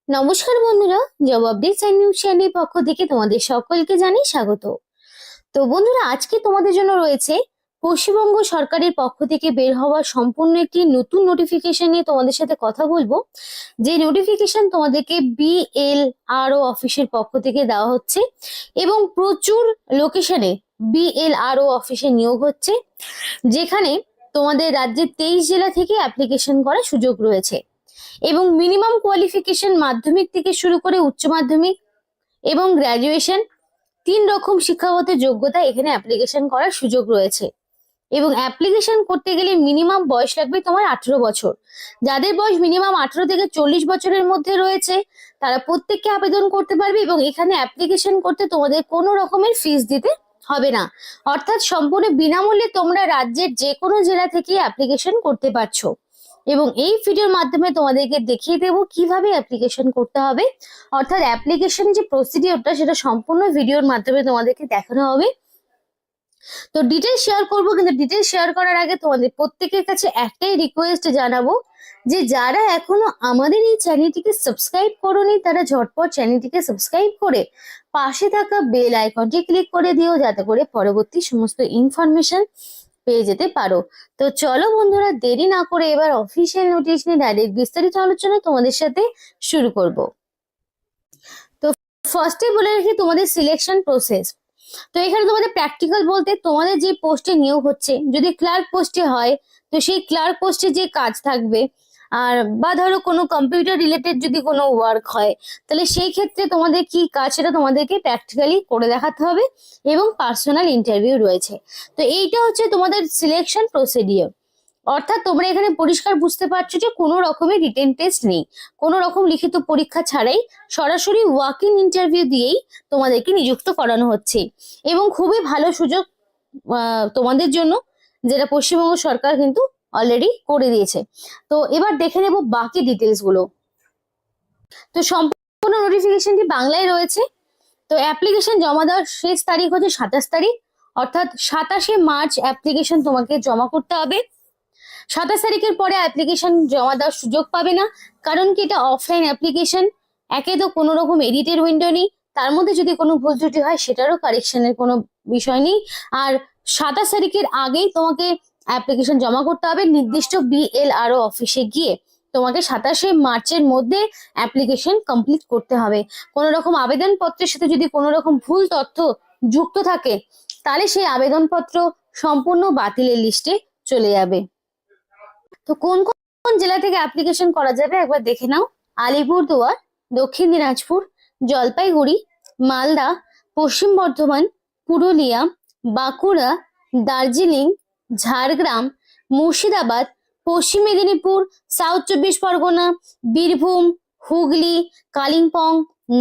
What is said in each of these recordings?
নমস্কার বন্ধুরা, job update news চ্যানেলের পক্ষ থেকে তোমাদের সকলকে জানাই স্বাগত। তো বন্ধুরা, আজকে তোমাদের জন্য রয়েছে পশ্চিমবঙ্গ সরকারের পক্ষ থেকে বের হওয়া সম্পূর্ণ একটি নতুন নোটিফিকেশন নিয়ে তোমাদের সাথে কথা বলবো। যে নোটিফিকেশন তোমাদেরকে বিএলআরও অফিসের পক্ষ থেকে দেওয়া হচ্ছে এবং প্রচুর লোকেশনে বিএলআরও অফিসে নিয়োগ হচ্ছে, যেখানে তোমাদের রাজ্যের 23 জেলা থেকে অ্যাপ্লিকেশন করার সুযোগ রয়েছে এবং মিনিমাম কোয়ালিফিকেশন মাধ্যমিক থেকে শুরু করে উচ্চ মাধ্যমিক এবং গ্র্যাজুয়েশন 3 রকম শিক্ষাগত যোগ্যতা এখানে অ্যাপ্লিকেশন করার সুযোগ রয়েছে। এবং অ্যাপ্লিকেশন করতে গেলে মিনিমাম বয়স লাগবে তোমার 18 বছর। যাদের বয়স মিনিমাম 18 থেকে 40 বছরের মধ্যে রয়েছে তারা প্রত্যেককে আবেদন করতে পারবে এবং এখানে অ্যাপ্লিকেশন করতে তোমাদের কোনো রকমের ফিস দিতে হবে না, অর্থাৎ সম্পূর্ণ বিনামূল্যে তোমরা রাজ্যের যে কোনো জেলা থেকে অ্যাপ্লিকেশন করতে পারছো। এবং এই ভিডিওর মাধ্যমে তোমাদেরকে দেখিয়ে দেবো কিভাবে অ্যাপ্লিকেশন করতে হবে, অর্থাৎ অ্যাপ্লিকেশন যে প্রসিডিওরটা সেটা সম্পূর্ণ ভিডিওর মাধ্যমে তোমাদেরকে দেখানো হবে। তো ডিটেলস শেয়ার করবো, কিন্তু ডিটেলস শেয়ার করার আগে তোমাদের প্রত্যেকের কাছে একটাই রিকোয়েস্ট জানাবো যে যারা এখনো আমাদের এই চ্যানেলটিকে সাবস্ক্রাইব করোনি তারা ঝটপট চ্যানেলটিকে সাবস্ক্রাইব করে পাশে থাকা বেল আইকনটি ক্লিক করে দিও, যাতে করে পরবর্তী সমস্ত ইনফরমেশন পেয়ে যেতে পারো। তো চলো বন্ধুরা, দেরি না করে এবার অফিসিয়াল নোটিশ নিয়ে ডাইরেক্ট বিস্তারিত আলোচনা তোমাদের সাথে শুরু করব। তো ফার্স্টে বলে রাখি তোমাদের সিলেকশন প্রসেস। তো এখানে তোমাদের প্র্যাকটিক্যাল বলতে তোমাদের যে পোস্টে নিয়োগ হচ্ছে, যদি ক্লার্ক পোস্টে হয় তো সেই ক্লার্ক পোস্টে যে কাজ থাকবে, আর বা ধরো কোনো কম্পিউটার রিলেটেড যদি কোনো ওয়ার্ক হয় তাহলে সেই ক্ষেত্রে তোমাদের কি কাজ সেটা তোমাদেরকে প্র্যাকটিক্যালি করে দেখাতে হবে এবং পার্সোনাল ইন্টারভিউ রয়েছে। তো এইটা হচ্ছে তোমাদের সিলেকশন প্রসিডিওর, অর্থাৎ তোমরা এখানে পরিষ্কার বুঝতে পারছো যে কোনো রকমের রিটেন টেস্ট নেই, কোনো রকম লিখিত পরীক্ষা ছাড়াই সরাসরি ওয়াক ইন ইন্টারভিউ দিয়েই তোমাদেরকে নিযুক্ত করানো হচ্ছে এবং খুবই ভালো সুযোগ তোমাদের জন্য, যেটা পশ্চিমবঙ্গ সরকার কিন্তু অলরেডি করে দিয়েছে। তো এবার দেখে নেব বাকি ডিটেলস গুলো। তো সম্পূর্ণ নোটিফিকেশনটি বাংলায় রয়েছে। তো অ্যাপ্লিকেশন জমা দেওয়ার শেষ তারিখ হচ্ছে 27 তারিখ, অর্থাৎ 27শে মার্চ অ্যাপ্লিকেশন তোমাকে জমা করতে হবে। 27 তারিখের পরে অ্যাপ্লিকেশন জমা দেওয়ার সুযোগ পাবে না, কারণ কি এটা অফলাইন অ্যাপ্লিকেশন। একে তো কোনো রকম এডিটের উইন্ডো নেই, তার মধ্যে যদি কোনো ভুল ত্রুটি হয় সেটারও কারেকশনের কোনো বিষয় নেই। আর 27 তারিখের আগেই তোমাকে অ্যাপ্লিকেশন জমা করতে হবে নির্দিষ্ট বিএলআরও অফিসে গিয়ে। তোমাকে 27শে মার্চের মধ্যে অ্যাপ্লিকেশন কমপ্লিট করতে হবে। কোনো রকম আবেদনপত্রের সাথে যদি কোনো রকম ভুল তথ্য যুক্ত থাকে তাহলে সেই আবেদনপত্র সম্পূর্ণ বাতিলের লিস্টে চলে যাবে। তো কোন কোন জেলা থেকে অ্যাপ্লিকেশন করা যাবে একবার দেখে নাও। আলিপুরদুয়ার, দক্ষিণ দিনাজপুর, জলপাইগুড়ি, মালদা, পশ্চিম বর্ধমান, পুরুলিয়া, বাঁকুড়া, দার্জিলিং, ঝাড়গ্রাম, মুর্শিদাবাদ, পশ্চিম মেদিনীপুর, সাউথ 24 পরগনা, বীরভূম, হুগলি, কালিম্পং,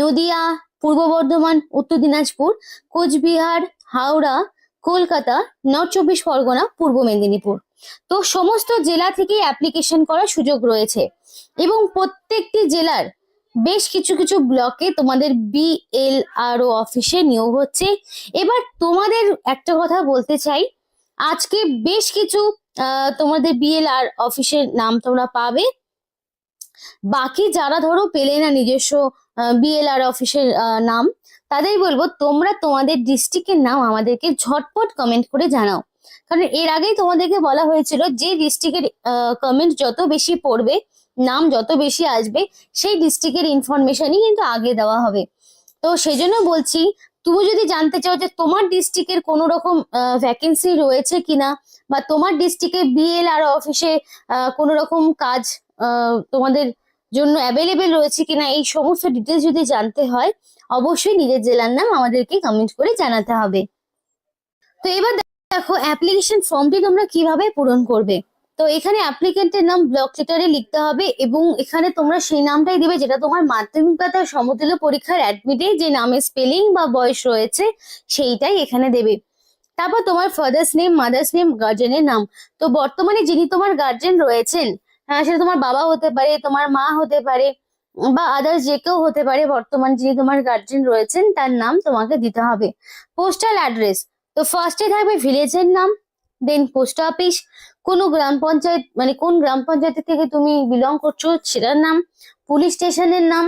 নদিয়া, পূর্ব বর্ধমান, উত্তর দিনাজপুর, কোচবিহার, হাওড়া, কলকাতা, নর্থ 24 পরগনা, পূর্ব মেদিনীপুর। তো সমস্ত জেলা থেকে অ্যাপ্লিকেশন করার সুযোগ রয়েছে এবং প্রত্যেকটি জেলার বেশ কিছু কিছু ব্লকে তোমাদের বিএলআরও অফিসে নিয়োগ হচ্ছে। এবার তোমাদের একটা কথা বলতে চাই, আজকে বেশ কিছু তোমাদের বিএলআর অফিসের নাম তোমরা পাবে। বাকি যারা ধরো পেলে না নিজস্ব বিএলআর অফিসের নাম, তাদের বলবো তোমরা তোমাদের ডিস্ট্রিক্টের নাম আমাদেরকে ঝটপট কমেন্ট করে জানাও, কারণ এর আগেই তোমাদেরকে বলা হয়েছিল যে ডিস্ট্রিক্টের কমেন্ট যত বেশি পড়বে, নাম যত বেশি আসবে, সেই ডিস্ট্রিক্টের ইনফরমেশনই কিন্তু আগে দেওয়া হবে। তো সেই জন্য বলছি, তুমি যদি জানতে চাও যে তোমার ডিস্ট্রিক্টের কোনো রকম ভ্যাকেন্সি রয়েছে কিনা বা তোমার ডিস্ট্রিক্টে বিএলআর অফিসে কোনো রকম কাজ তোমাদের জন্য অ্যাভেলেবেল রয়েছে কিনা, এই সমস্ত ডিটেলস যদি জানতে হয় অবশ্যই নিজের জেলার নাম আমাদেরকে কমেন্ট করে জানাতে হবে। তো এবার দেখো অ্যাপ্লিকেশন ফর্মটি তোমরা কিভাবে পূরণ করবে। তো এখানে অ্যাপ্লিকেন্টের নাম ব্লক লেটারে লিখতে হবে এবং এখানে তোমরা সেই নামটাই দিবে যেটা তোমার মাধ্যমিক বা তার সমতুল্য পরীক্ষার অ্যাডমিটে যে নামের স্পেলিং বা বয়স রয়েছে সেইটাই এখানে দেবে। তারপর তোমার ফাদার্স নেম, মাদার্স নেম, গার্জেনের নাম। তো বর্তমানে যিনি তোমার গার্জেন রয়েছেন, সেটা তোমার বাবা হতে পারে, তোমার মা হতে পারে বা আদার্স যে কেউ হতে পারে, বর্তমান যিনি তোমার গার্জেন রয়েছেন তার নাম তোমাকে দিতে হবে। পোস্টাল অ্যাড্রেস, তো ফার্স্টে থাকবে ভিলেজের নাম, দেন পোস্ট অফিস, কোনো গ্রাম পঞ্চায়েত মানে কোন গ্রাম পঞ্চায়েত থেকে তুমি বিলং করছো সেটার নাম, পুলিশ স্টেশনের নাম,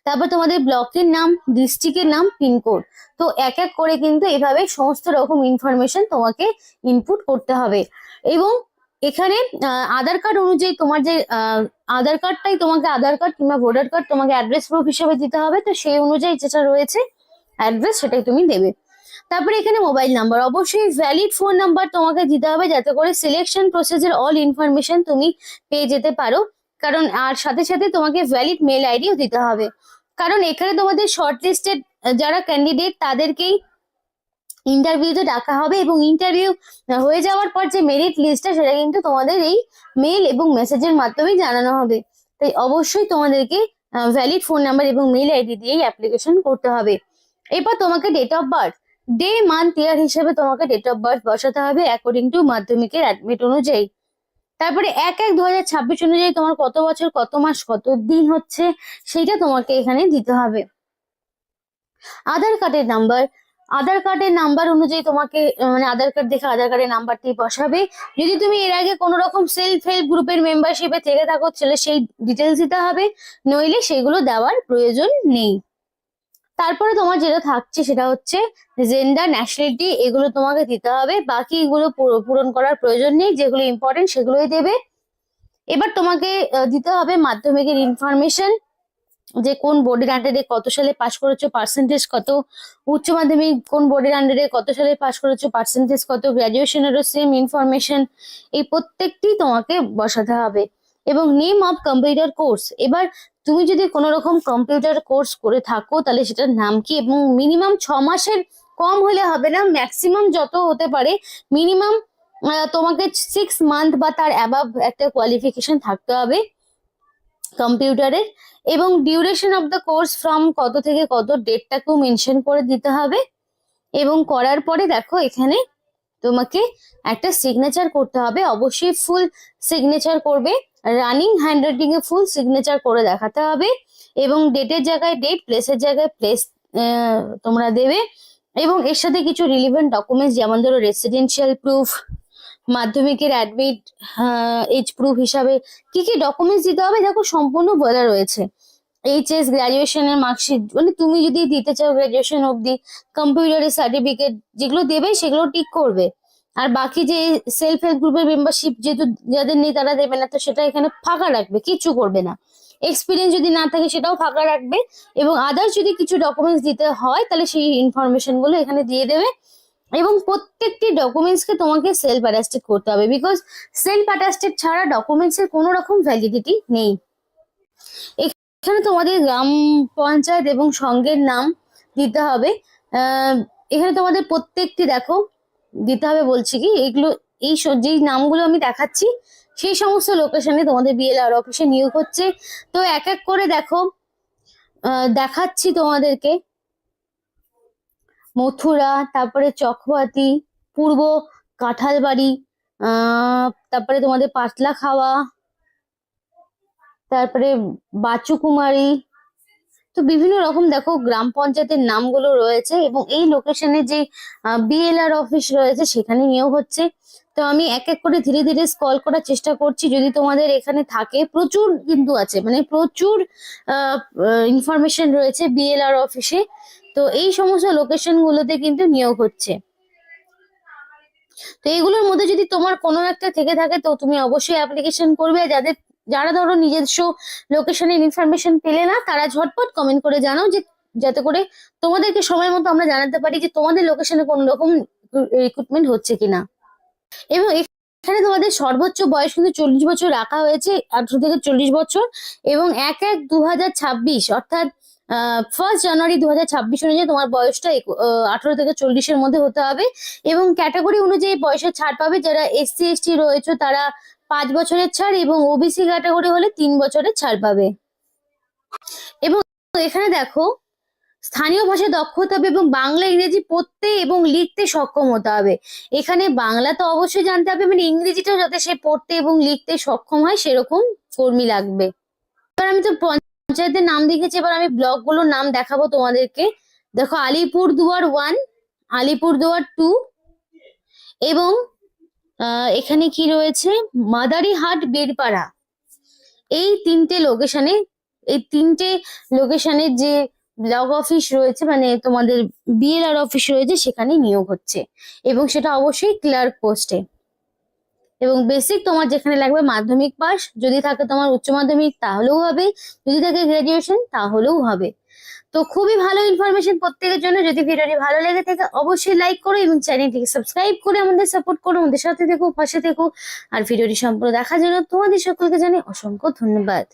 তারপর তোমাদের ব্লকের নাম, ডিস্ট্রিক্টের নাম, পিনকোড। তো এক এক করে কিন্তু এভাবে সমস্ত রকম ইনফরমেশন তোমাকে ইনপুট করতে হবে। এবং এখানে আধার কার্ড অনুযায়ী তোমার যে আধার কার্ডটাই তোমাকে, আধার কার্ড কিংবা ভোটার কার্ড তোমাকে অ্যাড্রেস প্রুফ হিসেবে দিতে হবে, তো সেই অনুযায়ী যেটা রয়েছে অ্যাড্রেস সেটাই তুমি দেবে। তারপরে এখানে মোবাইল নাম্বার, অবশ্যই ভ্যালিড ফোন নাম্বার তোমাকে দিতে হবে যাতে করে সিলেকশন প্রসেসের অল ইনফরমেশন তুমি পেয়ে যেতে পারো। কারণ আর সাথে সাথে তোমাকে ভ্যালিড মেল আইডিও দিতে হবে, কারণ এখানে তোমাদের শর্ট লিস্টেড যারা ক্যান্ডিডেট তাদেরকেই ইন্টারভিউতে ডাকা হবে, এবং ইন্টারভিউ হয়ে যাওয়ার পর যে মেরিট লিস্টটা সেটা কিন্তু তোমাদের এই মেল এবং মেসেজের মাধ্যমেই জানানো হবে। তাই অবশ্যই তোমাদেরকে ভ্যালিড ফোন নাম্বার এবং মেল আইডি দিয়েই অ্যাপ্লিকেশন করতে হবে। এরপর তোমাকে date of birth, day month year হিসেবে তোমাকে ডেট অফ বার্থ বসাতে হবে অ্যাকর্ডিং টু মাধ্যমিকের অ্যাডমিট অনুযায়ী। তারপরে 1/1/2026 অনুযায়ী তোমার কত বছর, কত মাস, কত দিন হচ্ছে সেইটা তোমাকে এখানে দিতে হবে। আধার কার্ডের নাম্বার, আধার কার্ডের নাম্বার অনুযায়ী তোমাকে মানে আধার কার্ড দেখে আধার কার্ডের নাম্বারটি বসাবে। যদি তুমি এর আগে কোনো রকম সেলফ হেল্প গ্রুপের মেম্বারশিপে থেকে থাকো তাহলে সেই ডিটেলস দিতে হবে, নইলে সেগুলো দেওয়ার প্রয়োজন নেই। তারপরে তোমার যেটা থাকছে সেটা হচ্ছে জেন্ডার, ন্যাশনালিটি, এগুলো তোমাকে দিতে হবে, বাকি এগুলো পূরণ করার প্রয়োজন নেই, যেগুলো ইম্পর্টেন্ট সেগুলোই দেবে। এবার তোমাকে দিতে হবে মাধ্যমিকের ইনফরমেশন, যে কোন বোর্ডের আন্ডারে কত সালে পাশ করেছো, পার্সেন্টেজ কত, উচ্চ মাধ্যমিক কোন বোর্ডের আন্ডারে কত সালে পাশ করেছো, পার্সেন্টেজ কত, গ্রাজুয়েশনেরও সেম ইনফরমেশন, এই প্রত্যেকটি তোমাকে বসাতে হবে। এবং নেম অফ কম্পিউটার কোর্স, এবার তুমি যদি কোনো রকম কম্পিউটার কোর্স করে থাকো তাহলে সেটার নাম কি, এবং মিনিমাম 6 মাসের কম হলে হবে না, ম্যাক্সিমাম যত হতে পারে মিনিমাম তোমাকে 6 মান্থ বা তার অ্যাবাভ একটা কোয়ালিফিকেশন থাকতে হবে কম্পিউটারের। এবং duration of the course from কত থেকে কত, ডেটটাকেও মেনশন করে দিতে হবে। এবং করার পরে দেখো এখানে তোমাকে একটা সিগনেচার করতে হবে, অবশ্যই ফুল সিগনেচার করবে, রানিং হ্যান্ডরাইটিং এ ফুল সিগনেচার করে দেখাতে হবে। এবং ডেটের জায়গায় ডেট, প্লেসের জায়গায় প্লেস তোমরা দেবে। এবং এর সাথে কিছু রিলিভেন্ট ডকুমেন্টস যেমন ধরো রেসিডেন্সিয়াল প্রুফ, মাধ্যমিকের অ্যাডমিট, এজ প্রুফ হিসাবে কি কি ডকুমেন্টস দিতে হবে দেখো সম্পূর্ণ বলা রয়েছে। এইচএস, গ্রাজুয়েশনের মার্কশিট, মানে তুমি যদি দিতে চাও গ্রাজুয়েশন অবধি, কম্পিউটারের সার্টিফিকেট, যেগুলো দেবে সেগুলো টিক করবে। আর বাকি যে সেলফ হেল্প গ্রুপের মেম্বারশিপ যেহেতু যাদের নেই তারা দেবে না, তো সেটা এখানে ফাঁকা রাখবে, কিচ্ছু করবে না। এক্সপিরিয়েন্স যদি না থাকে সেটাও ফাঁকা রাখবে। এবং আদার্স যদি কিছু ডকুমেন্টস দিতে হয় তাহলে সেই ইনফরমেশন গুলো এখানে দিয়ে দেবে। এবং প্রত্যেকটি ডকুমেন্টস কে তোমাকে সেলফ অ্যাটাস্টেড করতে হবে, বিকজ সেলফ অ্যাটাস্টেড ছাড়া ডকুমেন্টস এর কোনো রকম ভ্যালিডিটি নেই। এখানে তোমাদের গ্রাম পঞ্চায়েত এবং সংঘের নাম দিতে হবে। এখানে তোমাদের প্রত্যেকটি দেখো দিতে হবে, বলছি কি এগুলো এই যেই নামগুলো আমি দেখাচ্ছি সেই সমস্ত লোকেশনে তোমাদের বিএলআর অফিসে নিয়োগ হচ্ছে। তো এক এক করে দেখো দেখাচ্ছি তোমাদেরকে। মথুরা, তারপরে চকবাতি, পূর্ব কাঁঠালবাড়ি, তারপরে তোমাদের পাতলা খাওয়া, তারপরে বাচুকুমারী, তো বিভিন্ন রকম দেখো গ্রাম পঞ্চায়েতের নামগুলো রয়েছে। এবং এই লোকেশনে যে বিএলআর অফিস রয়েছে সেখানে নিয়োগ হচ্ছে। তো আমি এক এক করে ধীরে ধীরে স্ক্রল করার চেষ্টা করছি, যদি তোমাদের এখানে থাকে, প্রচুর কিন্তু আছে, মানে প্রচুর ইনফরমেশন রয়েছে বিএলআর অফিসে। তো এই সমস্ত লোকেশন গুলোতে কিন্তু নিয়োগ হচ্ছে। তো এইগুলোর মধ্যে যদি তোমার কোনো একটা থেকে থাকে তো তুমি অবশ্যই অ্যাপ্লিকেশন করবে। যারা ধরো নিজস্ব লোকেশনের ইনফরমেশন পেলে না তারা ঝটপট কমেন্ট করে জানাও, যে যাতে করে তোমাদেরকে সময় মতো আমরা জানাতে পারি যে তোমাদের লোকেশনে কোন রকম রিক্রুটমেন্ট হচ্ছে কিনা। এবং এখানে তোমাদের সর্বোচ্চ বয়স কিন্তু 40 বছর রাখা হয়েছে, 18 থেকে 40 বছর। এবং 1/1/2026 অর্থাৎ 1 জানুয়ারি 2026 অনুযায়ী তোমার বয়সটা 18 থেকে 40-এর মধ্যে হতে হবে। এবং ক্যাটাগরি অনুযায়ী বয়সের ছাড় পাবে, যারা এসসি এসটি রয়েছে তারা 5 বছরের ছাড়, এবং ওবিসি ক্যাটাগরি হলে 3 বছরের ছাড় পাবে। এবং এখানে দেখো স্থানীয় ভাষায় দক্ষ হতে হবে এবং বাংলা ইংরেজি পড়তে এবং লিখতে সক্ষম হতে হবে। এখানে বাংলা তো অবশ্যই জানতে হবে, মানে ইংরেজিটাও যাতে সে পড়তে এবং লিখতে সক্ষম হয় সেরকম কর্মী লাগবে। এবার আমি তো পঞ্চায়েতের নাম দেখেছি, এবার আমি ব্লক গুলোর নাম দেখাবো তোমাদেরকে। দেখো আলিপুরদুয়ার 1, আলিপুরদুয়ার 2, এবং এখানে কি রয়েছে মাদারিহাট, বীরপাড়া, এই 3টে লোকেশনে এই তিনটে লোকেশনের যে ব্লক অফিস রয়েছে, মানে তোমাদের বিএলআর অফিস রয়েছে, সেখানে নিয়োগ হচ্ছে এবং সেটা অবশ্যই ক্লার্ক পোস্টে। এবং বেসিক তোমার যেখানে লাগবে মাধ্যমিক পাস, যদি থাকে তোমার উচ্চ মাধ্যমিক তাহলেও হবে, যদি থাকে গ্রাজুয়েশন তাহলেও হবে। তো খুবই ভালো ইনফরমেশন প্রত্যেকের জন্য। যদি ভিডিওটি ভালো লেগে থাকে অবশ্যই লাইক করো এবং চ্যানেলটিকে সাবস্ক্রাইব করে আমাদের সাপোর্ট করো, আমাদের সাথে থেকো, পাশে থেকো। আর ভিডিওটি সম্পূর্ণ দেখার জন্য তোমাদের সকলকে জানাই অসংখ্য ধন্যবাদ।